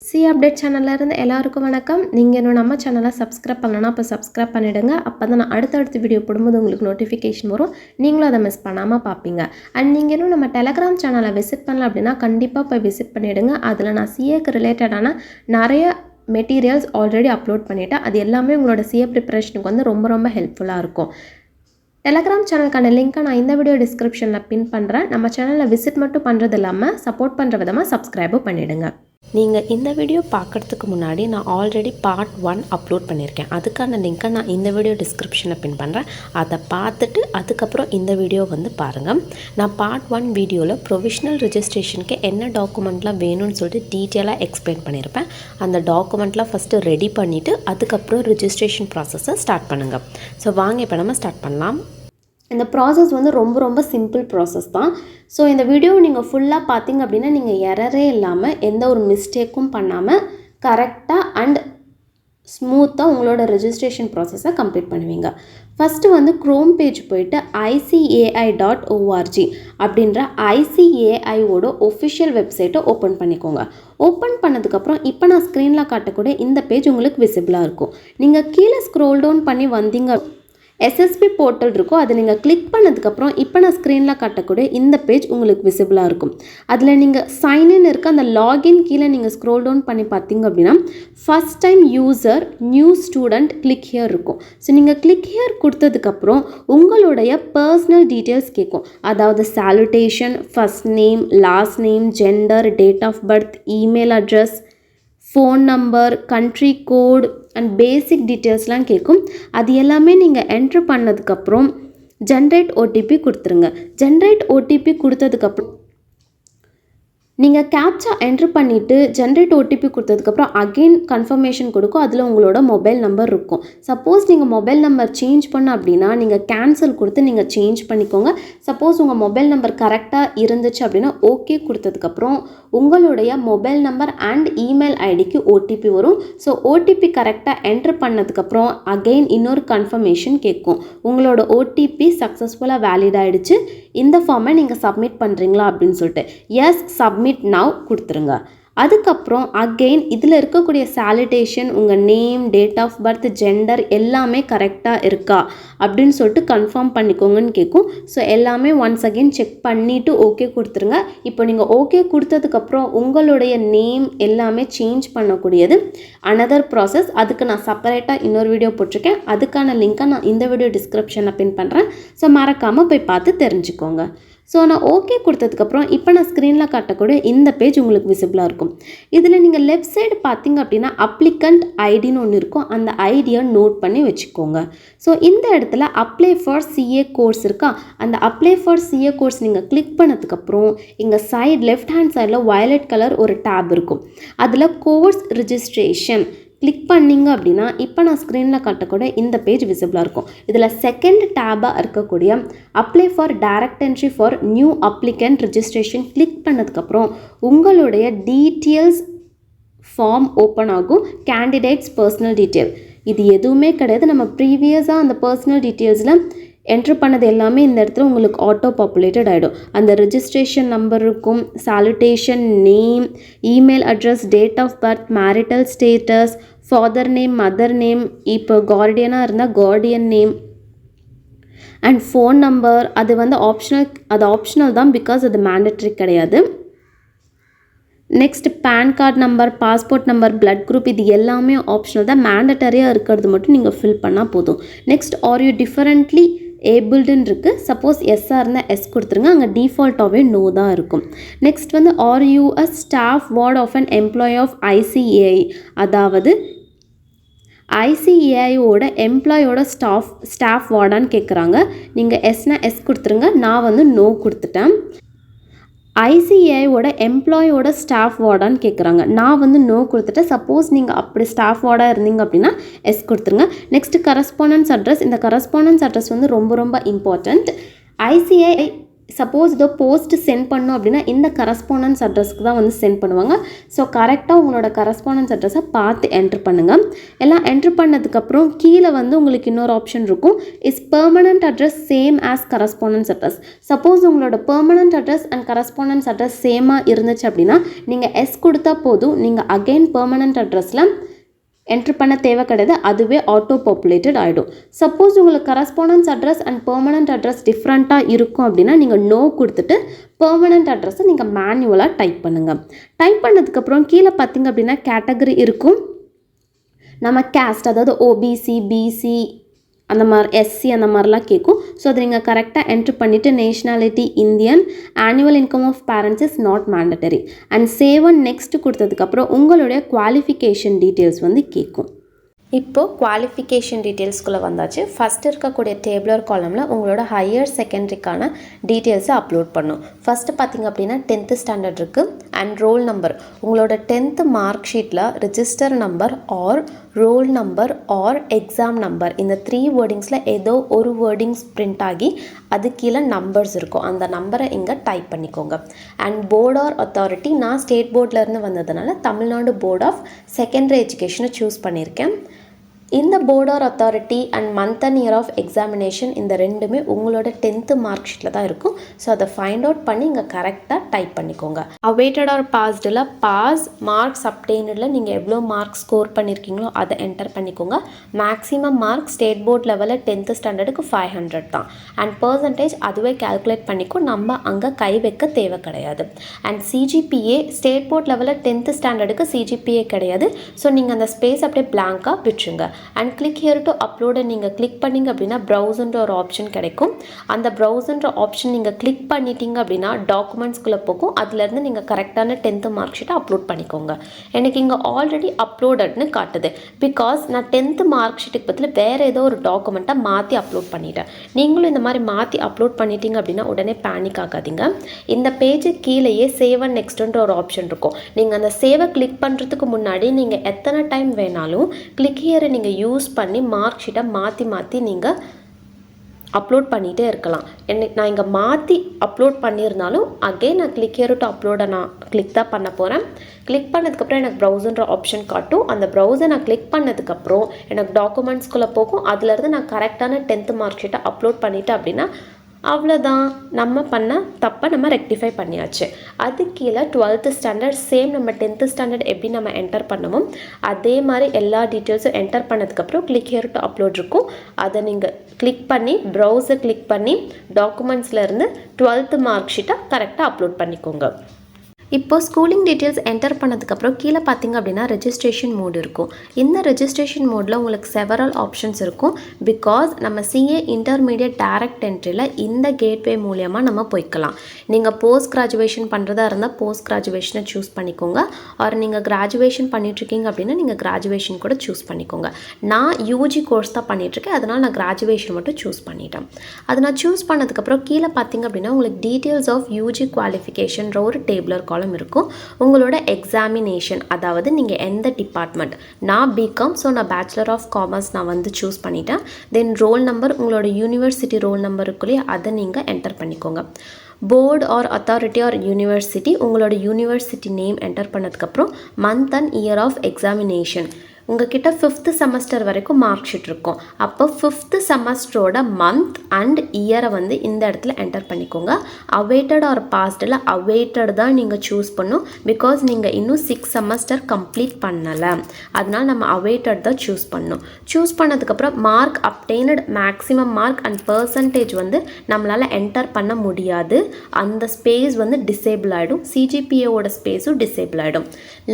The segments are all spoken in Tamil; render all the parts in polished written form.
சி அப்டேட் சேனல்ல இருந்து எல்லாருக்கும் வணக்கம். நீங்க இன்னும் நம்ம சேனலை சப்ஸ்கிரைப் பண்ணலனா அப்போ சப்ஸ்கிரைப் பண்ணிடுங்க. அப்பதான் நான் அடுத்தடுத்த வீடியோ போடும்போது உங்களுக்கு நோட்டிஃபிகேஷன் வரும். நீங்களும் அதை மிஸ் பண்ணாமல் பார்ப்பீங்க. அண்ட் நீங்கள் இன்னும் நம்ம டெலகிராம் சேனலை விசிட் பண்ணல அப்படின்னா கண்டிப்பாக போய் விசிட் பண்ணிவிடுங்க. அதில் நான் சிஏக்கு ரிலேட்டடான நிறைய மெட்டீரியல்ஸ் ஆல்ரெடி அப்லோட் பண்ணிவிட்டேன். அது எல்லாமே உங்களோட சிஏ ப்ரிப்பரேஷனுக்கு வந்து ரொம்ப ஹெல்ப்ஃபுல்லாக இருக்கும். டெலகிராம் சேனலுக்கான லிங்க்கை நான் இந்த வீடியோ டிஸ்கிரிப்ஷனில் பின் பண்ணுறேன். நம்ம சேனலில் விசிட் மட்டும் பண்ணுறது இல்லாமல் சப்போர்ட் பண்ணுற விதமாக சப்ஸ்கிரைபும் பண்ணிவிடுங்க. நீங்கள் இந்த வீடியோ பார்க்குறதுக்கு முன்னாடி நான் ஆல்ரெடி பார்ட் 1 அப்லோட் பண்ணியிருக்கேன். அதுக்கான லிங்க்கை நான் இந்த வீடியோ டிஸ்கிரிப்ஷனில் பின் பண்ணுறேன். அதை பார்த்துட்டு அதுக்கப்புறம் இந்த வீடியோ வந்து பாருங்கள். நான் பார்ட் 1 வீடியோவில் ப்ரொவிஷனல் ரிஜிஸ்ட்ரேஷனுக்கு என்ன டாக்குமெண்ட்லாம் வேணும்னு சொல்லிட்டு டீட்டெயிலாக எக்ஸ்பிளைன் பண்ணியிருப்பேன். அந்த டாக்குமெண்ட்லாம் ஃபஸ்ட்டு ரெடி பண்ணிவிட்டு அதுக்கப்புறம் ரிஜிஸ்ட்ரேஷன் ப்ராசஸை ஸ்டார்ட் பண்ணுங்கள். ஸோ வாங்க இப்போ நம்ம ஸ்டார்ட் பண்ணலாம். இந்த ப்ராசஸ் வந்து ரொம்ப சிம்பிள் ப்ராசஸ் தான். ஸோ இந்த வீடியோ நீங்கள் ஃபுல்லாக பார்த்தீங்க அப்படின்னா நீங்கள் எரரே இல்லாமல் எந்த ஒரு மிஸ்டேக்கும் பண்ணாமல் கரெக்டாக அண்ட் ஸ்மூத்தாக உங்களோட ரெஜிஸ்ட்ரேஷன் ப்ராசஸை கம்ப்ளீட் பண்ணுவீங்க. ஃபஸ்ட்டு வந்து க்ரோம் பேஜ் போயிட்டு ICAI.org அப்படின்ற ICAIயோட ஒஃபிஷியல் வெப்சைட்டை ஓப்பன் பண்ணிக்கோங்க. ஓப்பன் பண்ணதுக்கப்புறம் இப்போ நான் ஸ்க்ரீனில் காட்டக்கூடிய இந்த பேஜ் உங்களுக்கு விசிபிளாக இருக்கும். நீங்கள் கீழே ஸ்க்ரோல் டவுன் பண்ணி வந்தீங்க SSP போர்ட்டல் இருக்கும். அதை நீங்கள் கிளிக் பண்ணதுக்கப்புறம் இப்போ நான் ஸ்க்ரீனில் காட்டக்கூடிய இந்த பேஜ் உங்களுக்கு விசிபிளாக இருக்கும். அதில் நீங்கள் சைன்இன் இருக்க அந்த லாகின் கீழே நீங்கள் ஸ்க்ரோல் டவுன் பண்ணி பார்த்தீங்க அப்படின்னா first time user new student click here இருக்கும். ஸோ நீங்கள் கிளிக் ஹியர் கொடுத்ததுக்கப்புறம் உங்களுடைய பர்சனல் டீட்டெயில்ஸ் கேட்கும். அதாவது salutation, first name, last name, gender, date of birth, email address, phone number, country code and basic டீட்டெயில்ஸ்லாம் கேட்கும். அது எல்லாமே நீங்கள் என்ட்ரு பண்ணதுக்கப்புறம் ஜென்ரேட் OTP கொடுத்துருங்க. ஜென்ரேட் OTP கொடுத்ததுக்கப்புறம் நீங்கள் கேப்சா என்ட்ரு பண்ணிவிட்டு ஜென்ரேட் OTP கொடுத்ததுக்கப்புறம் அகெயின் கன்ஃபர்மேஷன் கொடுக்கும். அதில் உங்களோட மொபைல் நம்பர் இருக்கும். சப்போஸ் நீங்கள் மொபைல் நம்பர் சேஞ்ச் பண்ண அப்படின்னா நீங்கள் கேன்சல் கொடுத்து நீங்கள் சேஞ்ச் பண்ணிக்கோங்க. சப்போஸ் உங்கள் மொபைல் நம்பர் கரெக்டாக இருந்துச்சு அப்படின்னா ஓகே கொடுத்ததுக்கப்புறம் உங்களுடைய மொபைல் நம்பர் அண்ட் இமெயில் ஐடிக்கு OTP வரும். ஸோ OTP கரெக்டாக என்ட்ரு பண்ணதுக்கப்புறம் அகெயின் இன்னொரு கன்ஃபர்மேஷன் கேட்கும். உங்களோட OTP சக்ஸஸ்ஃபுல்லாக வேலிட் ஆகிடுச்சு, இந்த ஃபார்மை நீங்கள் சப்மிட் பண்ணுறீங்களா அப்படின்னு சொல்லிட்டு எஸ் சப்மிட் நவ் கொடுத்துருங்க. அதுக்கப்புறம் அகெயின் இதில் இருக்கக்கூடிய சாலிடேஷன், உங்கள் name, date of birth, gender எல்லாமே கரெக்டாக இருக்கா அப்படின்னு சொல்லிட்டு கன்ஃபார்ம் பண்ணிக்கோங்கன்னு கேட்கும். ஸோ எல்லாமே ஒன்ஸ் அகெயின் செக் பண்ணிவிட்டு ஓகே கொடுத்துருங்க. இப்போ நீங்கள் ஓகே கொடுத்ததுக்கப்புறம் உங்களுடைய நேம் எல்லாமே சேஞ்ச் பண்ணக்கூடியது அனதர் ப்ராசஸ். அதுக்கு நான் செப்பரேட்டாக இன்னொரு வீடியோ போட்டிருக்கேன். அதுக்கான லிங்க்கை நான் இந்த வீடியோ டிஸ்கிரிப்ஷனில் பின் பண்ணுறேன். ஸோ மறக்காமல் போய் பார்த்து தெரிஞ்சுக்கோங்க. ஸோ நான் ஓகே கொடுத்ததுக்கப்புறம் இப்போ நான் ஸ்க்ரீனில் காட்டக்கூடிய இந்த பேஜ் உங்களுக்கு விசிபிளாக இருக்கும். இதில் நீங்கள் லெஃப்ட் சைடு பார்த்தீங்க அப்படின்னா அப்ளிகண்ட் ஐடின்னு ஒன்று இருக்கும். அந்த ஐடியை நோட் பண்ணி வச்சுக்கோங்க. ஸோ இந்த இடத்துல அப்ளை ஃபார் CA கோர்ஸ் இருக்கா, அந்த அப்ளை ஃபார் CA கோர்ஸ் நீங்கள் கிளிக் பண்ணதுக்கப்புறம் இங்கே சைடு லெஃப்ட் ஹேண்ட் சைடில் வயலட் கலர் ஒரு டேப் இருக்கும். அதில் கோர்ஸ் ரிஜிஸ்ட்ரேஷன் கிளிக் பண்ணிங்க அப்படின்னா இப்போ நான் ஸ்க்ரீனில் காட்டக்கூடிய இந்த பேஜ் விசிபிளாக இருக்கும். இதில் செகண்ட் டேபாக இருக்கக்கூடிய apply for direct entry for new applicant registration click பண்ணதுக்கப்புறம் உங்களுடைய டீட்டெயில்ஸ் ஃபார்ம் ஓப்பன் ஆகும். கேண்டிடேட்ஸ் பர்சனல் டீட்டெயில் இது எதுவுமே கிடையாது. நம்ம ப்ரீவியஸாக அந்த பர்சனல் டீட்டெயில்ஸில் என்ட்ரு பண்ணது எல்லாமே இந்த இடத்துல உங்களுக்கு ஆட்டோ பாப்புலேட்டட் ஆகிடும். அந்த ரெஜிஸ்ட்ரேஷன் நம்பர் இருக்கும், salutation, name, email address, date of birth, marital status, father name, mother name, இப்போ கார்டியனாக இருந்தால் guardian name and phone number. அது வந்து ஆப்ஷனல் தான், பிகாஸ் அது மேண்டட்ரி கிடையாது. Next PAN card number, passport number, blood group இது எல்லாமே ஆப்ஷனல் தான். மேண்டட்டரியாக இருக்கிறது மட்டும் நீங்கள் ஃபில் பண்ணால் போதும். நெக்ஸ்ட் ஆர் யூ டிஃபரெண்ட்லி ஏபிள்டுன்னு இருக்குது. சப்போஸ் எஸ்ஸாக இருந்தால் எஸ் கொடுத்துருங்க. அங்கே டிஃபால்ட்டாகவே நோ தான் இருக்கும். நெக்ஸ்ட் வந்து are you a staff ward of an employee of ICAI, அதாவது ICAIயோட எம்ப்ளாயோட ஸ்டாஃப் வார்டான்னு கேட்குறாங்க. நீங்கள் எஸ்னா எஸ் கொடுத்துருங்க. நான் வந்து நோ கொடுத்துட்டேன். ICAIயோட எம்ப்ளாயோட ஸ்டாஃப் வார்டான்னு கேட்குறாங்க. நான் வந்து நோ கொடுத்துட்டேன். சப்போஸ் நீங்கள் அப்படி ஸ்டாஃப் வார்டாக இருந்தீங்க அப்படின்னா எஸ் கொடுத்துருங்க. Next correspondence address. இந்த கரஸ்பாண்டன்ஸ் அட்ரஸ் வந்து ரொம்ப இம்பார்ட்டண்ட். ICAI சப்போஸ் இதோ போஸ்ட் சென்ட் பண்ணோம் அப்படின்னா இந்த கரஸ்பாண்டன்ஸ் அட்ரஸ்க்கு தான் வந்து சென்ட் பண்ணுவாங்க. ஸோ கரெக்டாக உங்களோட கரஸ்பாண்டன்ஸ் அட்ரஸை பார்த்து என்ட்ரு பண்ணுங்கள். எல்லாம் என்ட்ரு பண்ணதுக்கப்புறம் கீழே வந்து உங்களுக்கு இன்னொரு ஆப்ஷன் இருக்கும், is permanent address same as correspondence address. Suppose உங்களோட permanent address and correspondence address சேமாக இருந்துச்சு அப்படின்னா நீங்கள் எஸ் கொடுத்தா போதும், நீங்கள் அகெயின் பெர்மனண்ட் அட்ரஸில் என்ட்ரு பண்ண தேவை கிடையாது, அதுவே ஆட்டோ பாப்புலேட்டட் ஆகிடும். சப்போஸ் உங்களுக்கு correspondence address and permanent address டிஃப்ரெண்ட்டாக இருக்கும் அப்படின்னா நீங்கள் நோ கொடுத்துட்டு பெர்மனண்ட் அட்ரஸை நீங்கள் மேனுவலாக டைப் பண்ணுங்கள். டைப் பண்ணதுக்கப்புறம் கீழே பார்த்திங்க அப்படின்னா கேட்டகரி இருக்கும். நம்ம கேஸ்ட், அதாவது ஓபிசி, பிசி அந்த மாதிரி, எஸ்சி அந்த மாதிரிலாம் கேட்கும். ஸோ அதை நீங்கள் கரெக்டாக என்ட்ரு பண்ணிவிட்டு nationality Indian, annual income of parents is not mandatory and save and next கொடுத்ததுக்கப்புறம் உங்களுடைய குவாலிஃபிகேஷன் டீட்டெயில்ஸ் வந்து கேட்கும். இப்போது குவாலிஃபிகேஷன் டீட்டெயில்ஸ்குள்ளே வந்தாச்சு. ஃபஸ்ட் இருக்கக்கூடிய டேபிளர் காலமில் உங்களோட ஹையர் செகண்டரிக்கான டீட்டெயில்ஸை அப்லோட் பண்ணும். ஃபஸ்ட்டு பார்த்திங்க அப்படின்னா 10th ஸ்டாண்டர்ட் இருக்குது அண்ட் ரோல் நம்பர். உங்களோட 10th மார்க் ஷீட்டில் register number or roll number or exam number, இந்த 3 வேர்டிங்ஸில் ஏதோ ஒரு வேர்டிங்ஸ் பிரிண்ட் ஆகி அது கீழே நம்பர்ஸ் இருக்கும். அந்த நம்பரை இங்கே டைப் பண்ணிக்கோங்க. அண்ட் போர்ட் ஆர் அத்தாரிட்டி, நான் ஸ்டேட் போர்ட்லேருந்து வந்ததுனால தமிழ்நாடு போர்ட் ஆஃப் செகண்டரி எஜுகேஷனை சூஸ் பண்ணியிருக்கேன். இந்த board or authority and month and year of examination இந்த ரெண்டுமே உங்களோட 10th மார்க் ஷீட்டில் தான் இருக்கும். ஸோ அதை ஃபைண்ட் அவுட் பண்ணி இங்கே கரெக்டாக டைப் பண்ணிக்கோங்க. அவைட்டட் ஆர் பாஸ்டில் பாஸ், மார்க்ஸ் அப்டெய்னில் நீங்கள் எவ்வளோ மார்க் ஸ்கோர் பண்ணியிருக்கீங்களோ அதை என்டர் பண்ணிக்கோங்க. மேக்ஸிமம் மார்க் ஸ்டேட் போர்ட் லெவலில் 10th ஸ்டாண்டர்டுக்கு 500 தான். அண்ட் பர்சன்டேஜ் அதுவே கேல்குலேட் பண்ணிக்கும், நம்ம அங்கே கை வைக்க தேவை கிடையாது. அண்ட் சிஜிபிஏ ஸ்டேட் போர்ட் லெவலில் 10th ஸ்டாண்டர்டுக்கு சிஜிபிஏ கிடையாது. ஸோ நீங்கள் அந்த ஸ்பேஸ் அப்படியே பிளாங்காக விட்டுருங்க. அண்ட் கிளிக் ஹியர் டு அப்லோடை நீங்கள் கிளிக் பண்ணிங்க அப்படின்னா ப்ரௌசர்ன்ற ஒரு ஆப்ஷன் கிடைக்கும். அந்த ப்ரௌசர்ன்ற ஆப்ஷன் நீங்கள் கிளிக் பண்ணிட்டீங்க அப்படின்னா டாக்குமெண்ட்ஸ்குள்ளே போகும். அதுலேருந்து நீங்கள் கரெக்டான 10th மார்க் ஷீட்டை அப்லோட் பண்ணிக்கோங்க. எனக்கு இங்கே ஆல்ரெடி அப்லோடட்னு காட்டுது, பிகாஸ் நான் 10th மார்க் ஷீட்டுக்கு பதில் வேறு ஏதோ ஒரு டாக்குமெண்ட்டை மாற்றி அப்லோட் பண்ணிட்டேன். நீங்களும் இந்த மாதிரி மாற்றி அப்லோட் பண்ணிட்டீங்க அப்படின்னா உடனே பேனிக் ஆகாதீங்க. இந்த பேஜு கீழேயே சேவ் அண்ட் நெக்ஸ்ட்ன்ற ஒரு ஆப்ஷன் இருக்கும். நீங்கள் அந்த சேவை கிளிக் பண்ணுறதுக்கு முன்னாடி நீங்கள் எத்தனை டைம் வேணாலும் கிளிக் ஹியரை நீங்கள் யூஸ் பண்ணி மார்க் ஷீட்டை மாற்றி நீங்கள் அப்லோட் பண்ணிகிட்டே இருக்கலாம். நான் இங்கே மாற்றி அப்லோட் பண்ணியிருந்தாலும் அகெயின் நான் கிளிக் ஹியர் டு அப்லோடை நான் கிளிக் தான் பண்ண போகிறேன். கிளிக் பண்ணதுக்கப்புறம் எனக்கு ப்ரௌசர்ன்ற ஆப்ஷன் காட்டும். அந்த ப்ரௌசர் நான் கிளிக் பண்ணதுக்கப்புறம் எனக்கு டாக்குமெண்ட்ஸ்குள்ளே போகும். அதுலேருந்து நான் கரெக்டான 10th மார்க் ஷீட்டை அப்லோட் பண்ணிவிட்டேன் அப்படின்னா அவ்வளோதான், நம்ம பண்ண தப்பை நம்ம ரெக்டிஃபை பண்ணியாச்சு. அது கீழே 12th ஸ்டாண்டர்ட் சேம் நம்ம 10th ஸ்டாண்டர்ட் எப்படி நம்ம என்டர் பண்ணுமோ அதே மாதிரி எல்லா டீட்டெயில்ஸும் என்டர் பண்ணதுக்கப்புறம் கிளிக் ஹியர் டு அப்லோட் இருக்கும். அதை நீங்கள் கிளிக் பண்ணி ப்ரௌசர் கிளிக் பண்ணி டாக்குமெண்ட்ஸ்லேருந்து 12th மார்க் ஷீட்டை கரெக்டாக அப்லோட் பண்ணிக்கோங்க. இப்போ ஸ்கூலிங் டீட்டெயில்ஸ் என்டர் பண்ணதுக்கப்புறம் கீழே பார்த்திங்க அப்படின்னா ரெஜிஸ்ட்ரேஷன் மோட் இருக்கும். இந்த ரெஜிஸ்ட்ரேஷன் மோடில் உங்களுக்கு செவரல் ஆப்ஷன்ஸ் இருக்கும். பிகாஸ் நம்ம சிஏ இன்டர்மீடியட் டைரக்ட் என்ட்ரியில் இந்த கேட்வே மூலியமாக நம்ம போய்க்கலாம். நீங்கள் போஸ்ட் கிராஜுவேஷன் பண்ணுறதா இருந்தால் போஸ்ட் கிராஜுவேஷனை சூஸ் பண்ணிக்கோங்க. ஆர் நீங்கள் கிராஜுவேஷன் பண்ணிகிட்ருக்கீங்க அப்படின்னா நீங்கள் கிராஜுவேஷன் கூட சூஸ் பண்ணிக்கோங்க. நான் யூஜி கோர்ஸ் தான் பண்ணிகிட்ருக்கேன், அதனால் நான் கிராஜுவேஷன் மட்டும் சூஸ் பண்ணிட்டேன். அதை நான் சூஸ் பண்ணதுக்கப்புறம் கீழே பார்த்திங்க அப்படின்னா உங்களுக்கு டீட்டெயில்ஸ் ஆஃப் யூஜி குவாலிஃபிகேஷன்ற ஒரு டேபிளர் இருக்கும். உங்களோட எக்ஸாமினேஷன், அதாவது நீங்கள் எந்த டிபார்ட்மெண்ட், நான் பிகாம், ஸோ நான் பேச்சுலர் ஆஃப் காமர்ஸ் நான் வந்து சூஸ் பண்ணிட்டேன். தென் ரோல் நம்பர், உங்களோட யூனிவர்சிட்டி ரோல் நம்பர் இருக்குள்ளே அதை நீங்கள் என்டர் பண்ணிக்கோங்க. Board or authority or university, உங்களோட யூனிவர்சிட்டி நேம் என்டர் பண்ணதுக்கப்புறம் month and year of examination. உங்ககிட்ட 5th செமஸ்டர் வரைக்கும் மார்க் ஷீட் இருக்கும். அப்போ 5th செமஸ்டரோட மந்த் அண்ட் இயரை வந்து இந்த இடத்துல என்டர் பண்ணிக்கோங்க. அவைட்டட் ஆர் பாஸ்டில் அவைட்டட் தான் நீங்கள் சூஸ் பண்ணும். பிகாஸ் நீங்கள் இன்னும் 6 செமஸ்டர் கம்ப்ளீட் பண்ணலை, அதனால் நம்ம அவைட்டட் தான் சூஸ் பண்ணணும். சூஸ் பண்ணதுக்கப்புறம் mark obtained, maximum mark and percentage வந்து நம்மளால் என்டர் பண்ண முடியாது. அந்த ஸ்பேஸ் வந்து டிசேபிள் ஆகிடும். சிஜிபிஏவோட ஸ்பேஸும் டிசேபிள் ஆகிடும்.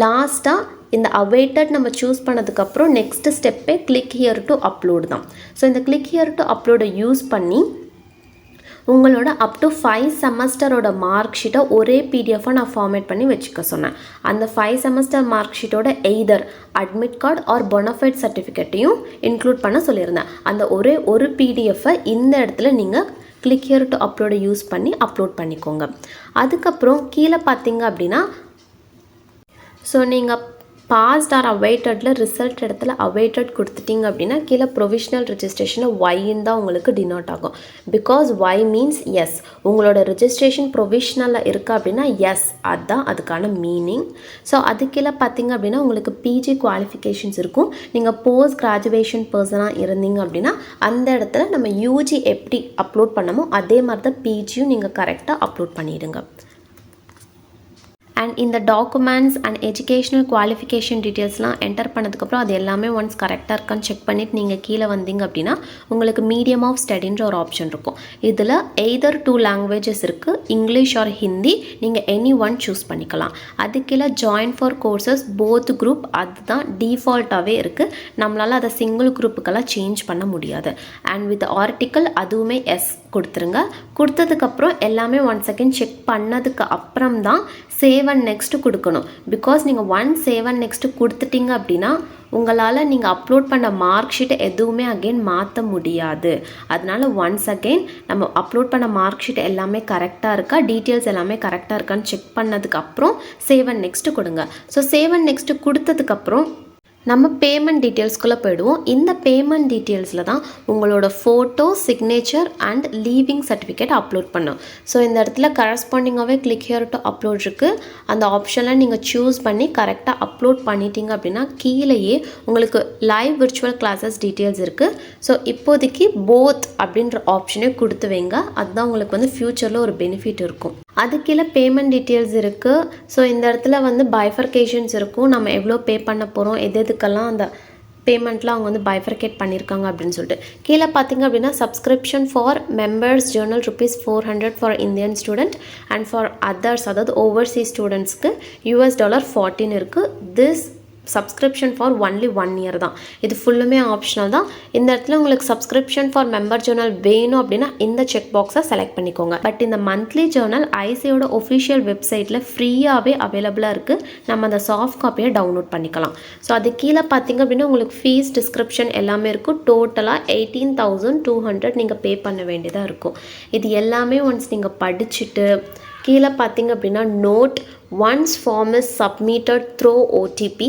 லாஸ்ட்டாக இந்த அவைட்டட் நம்ம சூஸ் பண்ணதுக்கப்புறம் நெக்ஸ்ட் ஸ்டெப்பே கிளிக் ஹியர் டு அப்லோட் தான். ஸோ இந்த கிளிக் ஹியர் டு அப்லோடை யூஸ் பண்ணி உங்களோட அப் டு 5 செமஸ்டரோட மார்க் ஷீட்டை ஒரே பிடிஎஃபாக நான் ஃபார்மேட் பண்ணி வச்சுக்க சொன்னேன். அந்த 5 செமஸ்டர் மார்க் ஷீட்டோட either admit card or bonafide சர்டிஃபிகேட்டையும் இன்க்ளூட் பண்ண சொல்லியிருந்தேன். அந்த ஒரே ஒரு பிடிஎஃபை இந்த இடத்துல நீங்கள் கிளிக் ஹியர் டு அப்லோடை யூஸ் பண்ணி அப்லோட் பண்ணிக்கோங்க. அதுக்கப்புறம் கீழே பார்த்தீங்க அப்படின்னா ஸோ நீங்கள் பாஸ்ட் ஆர் அவைட்டடில் ரிசல்ட் இடத்துல அவைட்டட் கொடுத்துட்டிங்க அப்படின்னா கீழே ப்ரொவிஷ்னல் ரெஜிஸ்ட்ரேஷனில் ஒய்ன்னு தான் உங்களுக்கு டினோட் ஆகும். Because Y means yes. உங்களோட ரெஜிஸ்ட்ரேஷன் ப்ரொவிஷ்னலில் இருக்குது அப்படின்னா எஸ், அதுதான் அதுக்கான மீனிங். ஸோ அது கீழே பார்த்திங்க அப்படின்னா உங்களுக்கு பிஜி குவாலிஃபிகேஷன்ஸ் இருக்கும். நீங்கள் போஸ்ட் கிராஜுவேஷன் பர்சனாக இருந்தீங்க அப்படின்னா அந்த இடத்துல நம்ம யூஜி எப்படி அப்லோட் பண்ணமோ அதே மாதிரி தான் பிஜியும் நீங்கள் கரெக்டாக அப்லோட் பண்ணிவிடுங்க. அண்ட் இந்த டாக்குமெண்ட்ஸ் அண்ட் எஜுகேஷ்னல் குவாலிஃபிகேஷன் டீட்டெயில்ஸ்லாம் என்டர் பண்ணதுக்கப்புறம் அது எல்லாமே ஒன்ஸ் கரெக்டாக இருக்கான்னு செக் பண்ணிவிட்டு நீங்கள் கீழே வந்தீங்க அப்படின்னா உங்களுக்கு மீடியம் ஆஃப் ஸ்டடின்ற ஒரு ஆப்ஷன் இருக்கும். இதில் எய்தர் 2 லாங்குவேஜஸ் இருக்குது, இங்கிலீஷ் ஆர் ஹிந்தி. நீங்கள் எனி ஒன் சூஸ் பண்ணிக்கலாம். அது கீழே join for courses both group, அதுதான் டிஃபால்ட்டாகவே இருக்குது. நம்மளால் அதை சிங்கிள் குரூப்புக்கெல்லாம் சேஞ்ச் பண்ண முடியாது. அண்ட் வித் ஆர்டிக்கல் அதுவுமே எஸ் கொடுத்துருங்க. கொடுத்ததுக்கப்புறம் எல்லாமே ஒன்ஸ் அகெயின் செக் பண்ணதுக்கு அப்புறம் தான் சேவ் அண்ட் நெக்ஸ்ட்டு கொடுக்கணும். பிகாஸ் நீங்கள் சேவ் அண்ட் நெக்ஸ்ட்டு கொடுத்துட்டிங்க அப்படின்னா உங்களால் நீங்கள் அப்லோட் பண்ண மார்க் ஷீட்டை எதுவுமே அகெயின் மாற்ற முடியாது. அதனால ஒன்ஸ் அகெயின் நம்ம அப்லோட் பண்ண மார்க் ஷீட் எல்லாமே கரெக்டாக இருக்கா, டீட்டெயில்ஸ் எல்லாமே கரெக்டாக இருக்கான்னு செக் பண்ணதுக்கப்புறம் சேவ் அண்ட் நெக்ஸ்ட்டு கொடுங்க. ஸோ சேவ் அண்ட் நெக்ஸ்ட்டு கொடுத்ததுக்கப்புறம் நம்ம பேமெண்ட் டீட்டெயில்ஸ்குள்ளே போயிடுவோம். இந்த பேமெண்ட் டீட்டெயில்ஸில் தான் உங்களோட photo, signature and leaving certificate upload பண்ணும். ஸோ இந்த இடத்துல கரஸ்பாண்டிங்காகவே கிளிக் ஹியர் டு அப்லோட் இருக்குது. அந்த ஆப்ஷனில் நீங்கள் சூஸ் பண்ணி கரெக்டாக அப்லோட் பண்ணிட்டீங்க அப்படின்னா கீழேயே உங்களுக்கு லைவ் விர்ச்சுவல் கிளாஸஸ் டீட்டெயில்ஸ் இருக்குது. ஸோ இப்போதைக்கு போத் அப்படின்ற ஆப்ஷனே கொடுத்து வைங்க. அதுதான் உங்களுக்கு வந்து ஃப்யூச்சரில் ஒரு பெனிஃபிட் இருக்கும். அது கீழே பேமெண்ட் டீட்டெயில்ஸ் இருக்குது. ஸோ இந்த இடத்துல பைஃபர்கேஷன்ஸ் இருக்கும். நம்ம எவ்வளோ பே பண்ண போகிறோம், எதுக்கெல்லாம் அந்த பேமெண்ட்லாம் அவங்க பைஃபர்கேட் பண்ணியிருக்காங்க அப்படின்னு சொல்லிட்டு கீழே பார்த்தீங்க அப்படின்னா subscription for members Journal ₹400 for Indian student and for others, அதாவது ஓவர்சீஸ் ஸ்டூடெண்ட்ஸ்க்கு $14 இருக்குது. This subscription for only 1 year தான். இது ஃபுல்லுமே ஆப்ஷனல் தான். இந்த இடத்துல உங்களுக்கு சப்ஸ்கிரிப்ஷன் ஃபார் மெம்பர் ஜேர்னல் வேணும் அப்படின்னா இந்த செக் பாக்ஸை செலக்ட் பண்ணிக்கோங்க. பட் இந்த மந்த்லி ஜேர்னல் ஐசியோட ஒஃபிஷியல் வெப்சைட்டில் ஃப்ரீயாகவே அவைலபிளாக இருக்குது. நம்ம அந்த சாஃப்ட் காப்பியை டவுன்லோட் பண்ணிக்கலாம். ஸோ அது கீழே பார்த்தீங்க அப்படின்னா உங்களுக்கு ஃபீஸ் டிஸ்கிரிப்ஷன் எல்லாமே இருக்கும். டோட்டலாக 18,200 நீங்கள் பே பண்ண வேண்டியதாக இருக்கும். இது எல்லாமே ஒன்ஸ் நீங்கள் படிச்சுட்டு கீழே பார்த்தீங்க அப்படின்னா note once form is submitted through OTP,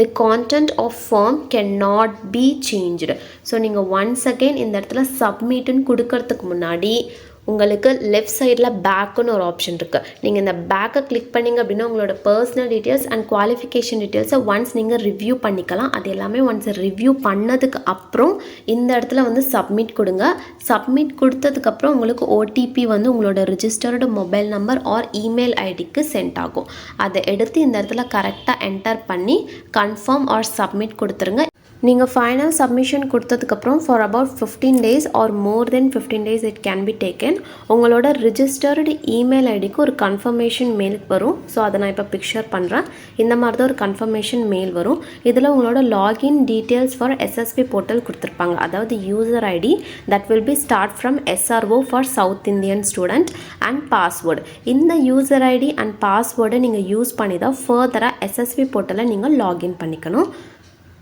the content of form cannot be changed. So நீங்கள் once again இந்த இடத்துல சப்மிட்னு கொடுக்கறதுக்கு முன்னாடி உங்களுக்கு லெஃப்ட் சைடில் பேக்குன்னு ஒரு ஆப்ஷன் இருக்குது. நீங்கள் இந்த பேக்கை கிளிக் பண்ணிங்க அப்படின்னா உங்களோட பர்சனல் டீட்டெயில்ஸ் அண்ட் குவாலிஃபிகேஷன் டீட்டெயில்ஸை ஒன்ஸ் நீங்கள் ரிவ்யூ பண்ணிக்கலாம். அது எல்லாமே ஒன்ஸ் ரிவ்யூ பண்ணதுக்கு அப்புறம் இந்த இடத்துல சப்மிட் கொடுங்க. சப்மிட் கொடுத்ததுக்கப்புறம் உங்களுக்கு ஓடிபி உங்களோட registered mobile number R email ஐடிக்கு சென்ட் ஆகும். அதை எடுத்து இந்த இடத்துல கரெக்டாக என்டர் பண்ணி கன்ஃபார்ம் ஆர் சப்மிட் கொடுத்துருங்க. நீங்கள் ஃபைனல் சப்மிஷன் கொடுத்ததுக்கப்புறம் for about 15 days or more then 15 days it can be taken. உங்களோட ரிஜிஸ்டர்டு இமெயில் ஐடிக்கு ஒரு கன்ஃபர்மேஷன் மெயில் வரும். ஸோ அதை நான் இப்போ பிக்சர் பண்ணுறேன். இந்த மாதிரி தான் ஒரு கன்ஃபர்மேஷன் மெயில் வரும். இதில் உங்களோட login details for SSP portal கொடுத்துருப்பாங்க. அதாவது user ID that will be start from SRO for south Indian student and password. இந்த யூசர் ஐடி அண்ட் பாஸ்வேர்டை நீங்கள் யூஸ் பண்ணி தான் ஃபர்தராக எஸ்எஸ்பி போர்ட்டலை நீங்கள் லாகின் பண்ணிக்கணும்.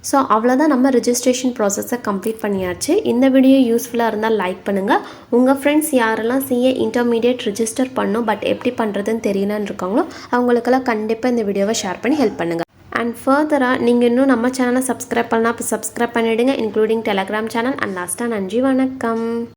ஸோ அவ்வளோதான், நம்ம ரிஜிஸ்ட்ரேஷன் ப்ராசஸை கம்ப்ளீட் பண்ணியாச்சு. இந்த வீடியோ யூஸ்ஃபுல்லாக இருந்தால் லைக் பண்ணுங்கள். உங்கள் ஃப்ரெண்ட்ஸ் யாரெல்லாம் CA இன்டர்மீடியட் ரிஜிஸ்டர் பண்ணணும் பட் எப்படி பண்ணுறதுன்னு தெரியலன்னு இருக்காங்களோ அவங்களுக்கெல்லாம் கண்டிப்பாக இந்த வீடியோவை ஷேர் பண்ணி ஹெல்ப் பண்ணுங்கள். அண்ட் ஃபர்தராக நீங்கள் இன்னும் நம்ம சேனலை சப்ஸ்கிரைப் பண்ணால் இப்போ சப்ஸ்கிரைப் பண்ணிவிடுங்க, இன்க்ளூடிங் டெலகிராம் சேனல். அண்ட் லாஸ்ட்டாக நன்றி, வணக்கம்.